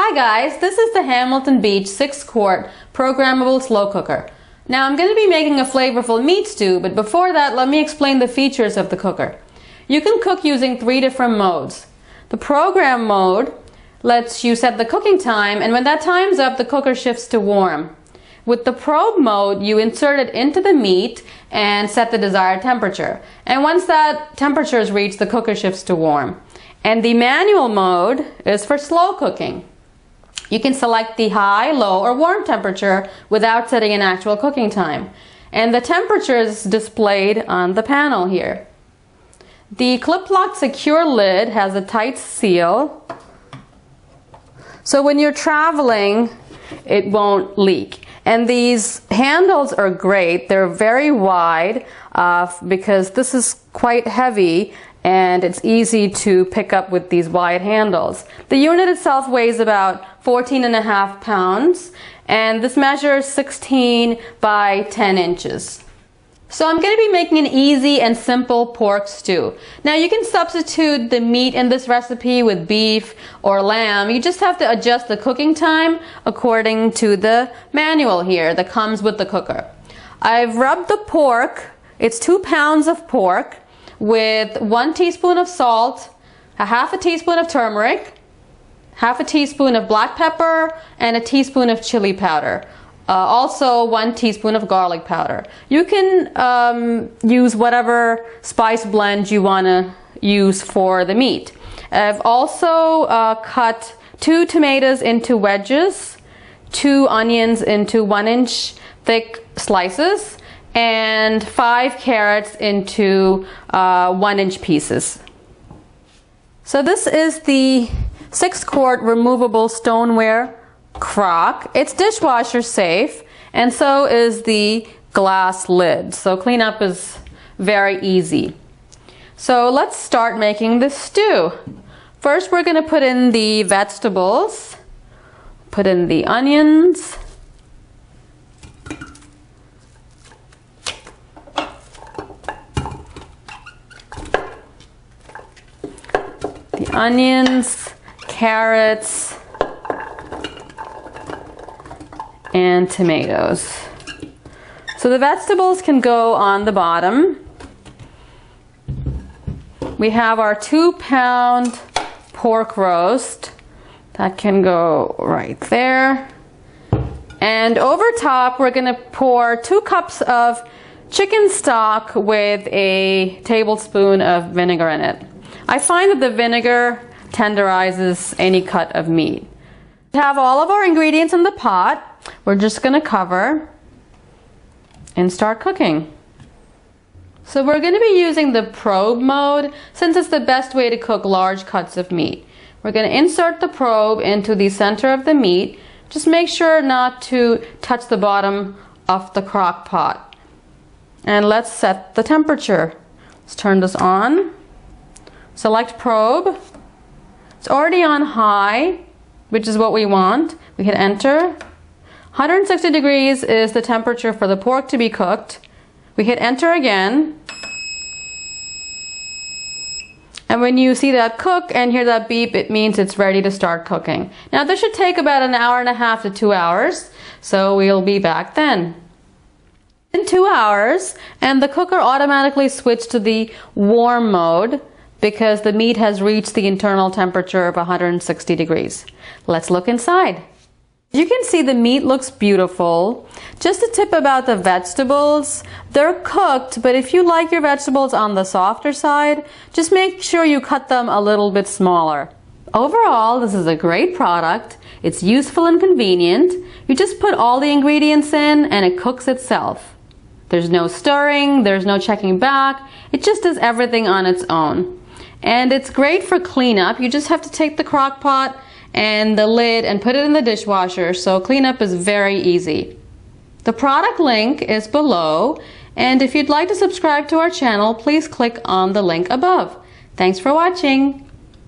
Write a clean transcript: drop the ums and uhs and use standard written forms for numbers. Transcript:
Hi guys, this is the Hamilton Beach 6-quart programmable slow cooker. Now I'm going to be making a flavorful meat stew, but before that let me explain the features of the cooker. You can cook using 3 different modes. The program mode lets you set the cooking time, and when that time's up the cooker shifts to warm. With the probe mode, you insert it into the meat and set the desired temperature. And once that temperature is reached, the cooker shifts to warm. And the manual mode is for slow cooking. You can select the high, low, or warm temperature without setting an actual cooking time. And the temperature is displayed on the panel here. The clip-locked secure lid has a tight seal, so when you're traveling, it won't leak. And these handles are great. They're very wide because this is quite heavy and it's easy to pick up with these wide handles. The unit itself weighs about 14.5 pounds and this measures 16 by 10 inches. So I'm going to be making an easy and simple pork stew. Now you can substitute the meat in this recipe with beef or lamb. You just have to adjust the cooking time according to the manual here that comes with the cooker. I've rubbed the pork, it's 2 pounds of pork, with 1 teaspoon of salt, a half a teaspoon of turmeric, half a teaspoon of black pepper, and a teaspoon of chili powder. Also 1 teaspoon of garlic powder. You can use whatever spice blend you want to use for the meat. I've also cut 2 tomatoes into wedges, 2 onions into 1-inch thick slices, and 5 carrots into 1-inch pieces. So this is the 6-quart removable stoneware crock. It's dishwasher safe, and so is the glass lid. So cleanup is very easy. So let's start making the stew. First we're going to put in the vegetables. Put in the onions. The onions, carrots, and tomatoes. So the vegetables can go on the bottom. We have our 2-pound pork roast. That can go right there. And over top we're going to pour 2 cups of chicken stock with a tablespoon of vinegar in it. I find that the vinegar tenderizes any cut of meat. We have all of our ingredients in the pot. We're just going to cover and start cooking. So we're going to be using the probe mode since it's the best way to cook large cuts of meat. We're going to insert the probe into the center of the meat. Just make sure not to touch the bottom of the crock pot. And let's set the temperature. Let's turn this on. Select probe. It's already on high, which is what we want. We hit enter. 160 degrees is the temperature for the pork to be cooked. We hit enter again. And when you see that cook and hear that beep, it means it's ready to start cooking. Now this should take about 1.5 hours to 2 hours, so we'll be back then. In 2 hours, and the cooker automatically switched to the warm mode because the meat has reached the internal temperature of 160 degrees. Let's look inside. You can see the meat looks beautiful. Just a tip about the vegetables. They're cooked, but if you like your vegetables on the softer side, just make sure you cut them a little bit smaller. Overall, this is a great product. It's useful and convenient. You just put all the ingredients in and it cooks itself. There's no stirring, there's no checking back. It just does everything on its own. And it's great for cleanup. You just have to take the crock pot and the lid and put it in the dishwasher, so cleanup is very easy. The product link is below, and if you'd like to subscribe to our channel, please click on the link above. Thanks for watching.